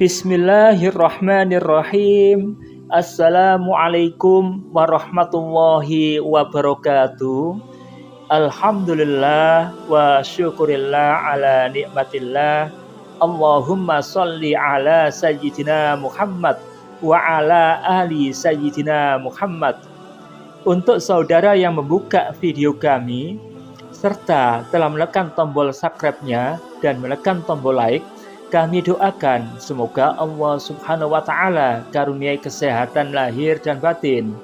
Bismillahirrahmanirrahim. Assalamualaikum warahmatullahi wabarakatuh. Alhamdulillah wa syukurillah ala nikmatillah. Allahumma sholli ala sayyidina Muhammad wa ala ali sayyidina Muhammad. Untuk saudara yang membuka video kami serta telah menekan tombol subscribe-nya dan menekan tombol like, kami doakan semoga Allah Subhanahu wa Ta'ala karuniai kesehatan lahir dan batin.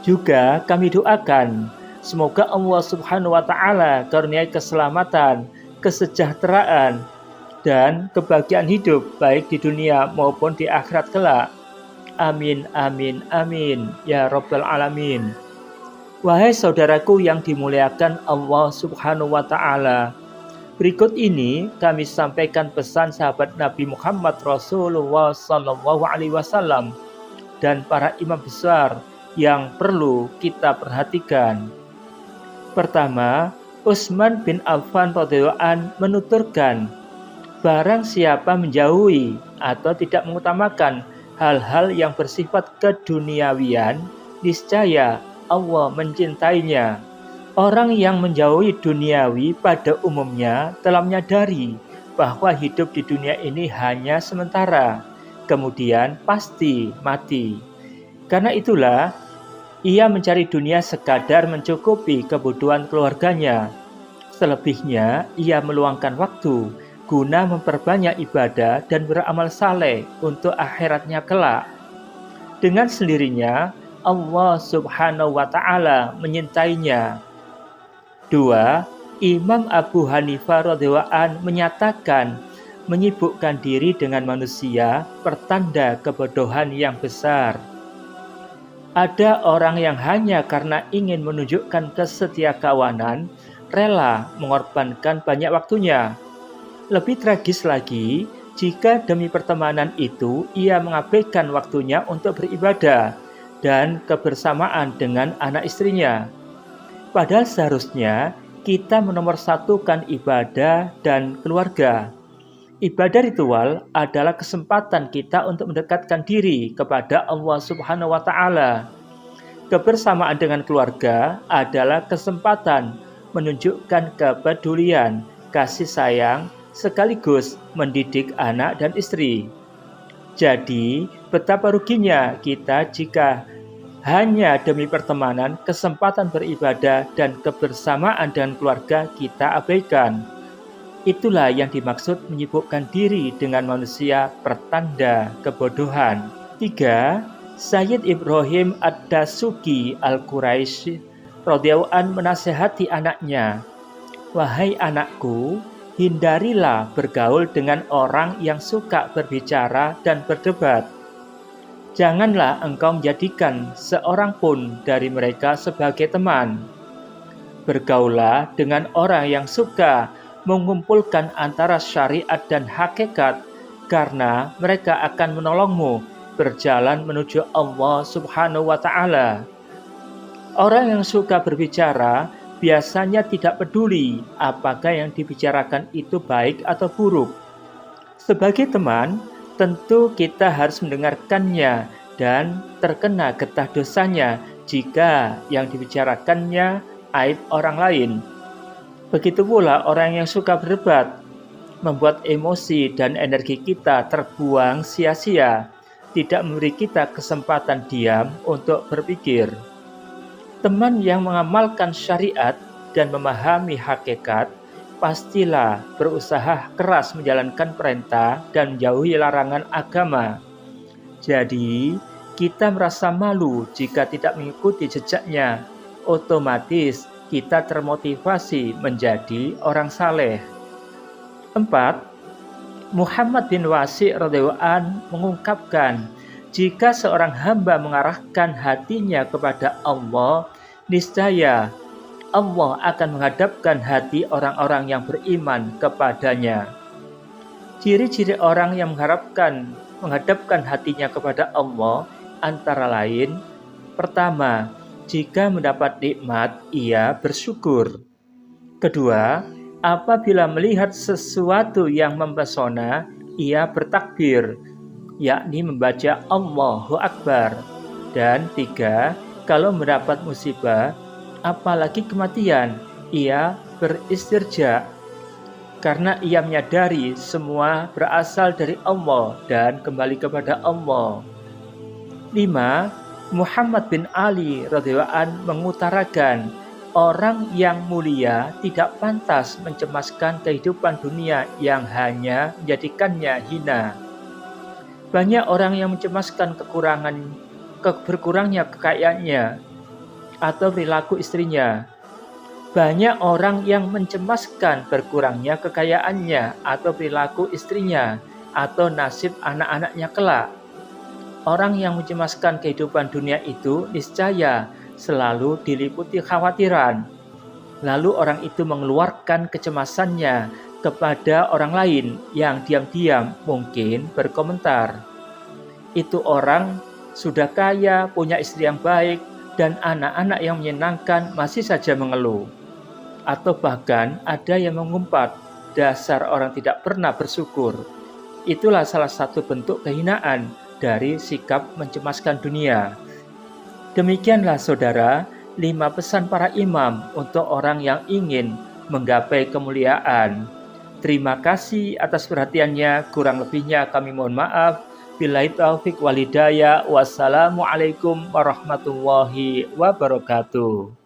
Juga kami doakan semoga Allah Subhanahu wa Ta'ala karuniai keselamatan, kesejahteraan, dan kebahagiaan hidup baik di dunia maupun di akhirat kelak. Amin, amin, amin, ya Rabbal Alamin. Wahai saudaraku yang dimuliakan Allah Subhanahu wa Ta'ala, berikut ini kami sampaikan pesan sahabat Nabi Muhammad Rasulullah SAW dan para imam besar yang perlu kita perhatikan. Pertama, Utsman bin Affan radhiyallahu anhu menuturkan, barang siapa menjauhi atau tidak mengutamakan hal-hal yang bersifat keduniawian, niscaya Allah mencintainya. Orang yang menjauhi duniawi pada umumnya telah menyadari bahwa hidup di dunia ini hanya sementara, kemudian pasti mati. Karena itulah, ia mencari dunia sekadar mencukupi kebutuhan keluarganya. Selebihnya, ia meluangkan waktu guna memperbanyak ibadah dan beramal saleh untuk akhiratnya kelak. Dengan sendirinya, Allah Subhanahu wa Ta'ala menyintainya. 2. Imam Abu Hanifah radhiyallahu anhu menyatakan menyibukkan diri dengan manusia pertanda kebodohan yang besar. Ada orang yang hanya karena ingin menunjukkan kesetiakawanan rela mengorbankan banyak waktunya. Lebih tragis lagi jika demi pertemanan itu ia mengabaikan waktunya untuk beribadah dan kebersamaan dengan anak istrinya. Padahal seharusnya kita menomorsatukan ibadah dan keluarga. Ibadah ritual adalah kesempatan kita untuk mendekatkan diri kepada Allah Subhanahu wa Ta'ala. Kebersamaan dengan keluarga adalah kesempatan menunjukkan kepedulian, kasih sayang, sekaligus mendidik anak dan istri. Jadi, betapa ruginya kita jika hanya demi pertemanan, kesempatan beribadah, dan kebersamaan dengan keluarga kita abaikan. Itulah yang dimaksud menyibukkan diri dengan manusia pertanda kebodohan. 3. Sayyid Ibrahim Ad-Dasuki Al-Quraisy radhiyallahu anhu menasihati anaknya, wahai anakku, hindarilah bergaul dengan orang yang suka berbicara dan berdebat. Janganlah engkau menjadikan seorang pun dari mereka sebagai teman. Bergaulah dengan orang yang suka mengumpulkan antara syariat dan hakikat, karena mereka akan menolongmu berjalan menuju Allah Subhanahu wa Ta'ala. Orang yang suka berbicara biasanya tidak peduli apakah yang dibicarakan itu baik atau buruk. Sebagai teman, tentu kita harus mendengarkannya dan terkena getah dosanya jika yang dibicarakannya aib orang lain. Begitu pula orang yang suka berdebat, membuat emosi dan energi kita terbuang sia-sia, tidak memberi kita kesempatan diam untuk berpikir. Teman yang mengamalkan syariat dan memahami hakikat pastilah berusaha keras menjalankan perintah dan menjauhi larangan agama. Jadi, kita merasa malu jika tidak mengikuti jejaknya. Otomatis kita termotivasi menjadi orang saleh. 4. Muhammad bin Wasi' radhiyallahu anhu mengungkapkan, jika seorang hamba mengarahkan hatinya kepada Allah, niscaya Allah akan menghadapkan hati orang-orang yang beriman kepadanya. Ciri-ciri orang yang menghadapkan hatinya kepada Allah antara lain, pertama, jika mendapat nikmat, ia bersyukur. Kedua, apabila melihat sesuatu yang mempesona, ia bertakbir, yakni membaca Allahu Akbar. Dan 3, kalau mendapat musibah, apalagi kematian, ia beristirja, karena ia menyadari semua berasal dari Allah dan kembali kepada Allah. 5. Muhammad bin Ali radhiyallahu anhu mengutarakan, orang yang mulia tidak pantas mencemaskan kehidupan dunia yang hanya menjadikannya hina. Banyak orang yang mencemaskan berkurangnya kekayaannya atau perilaku istrinya. Banyak orang yang mencemaskan berkurangnya kekayaannya atau perilaku istrinya atau nasib anak-anaknya kelak. Orang yang mencemaskan kehidupan dunia itu niscaya selalu diliputi kekhawatiran. Lalu orang itu mengeluarkan kecemasannya kepada orang lain yang diam-diam mungkin berkomentar, itu orang sudah kaya, punya istri yang baik, dan anak-anak yang menyenangkan masih saja mengeluh. Atau bahkan ada yang mengumpat, dasar orang tidak pernah bersyukur. Itulah salah satu bentuk kehinaan dari sikap mencemaskan dunia. Demikianlah saudara, 5 pesan para imam untuk orang yang ingin menggapai kemuliaan. Terima kasih atas perhatiannya, kurang lebihnya kami mohon maaf. Billahi taufik wal hidayah. Wassalamualaikum warahmatullahi wabarakatuh.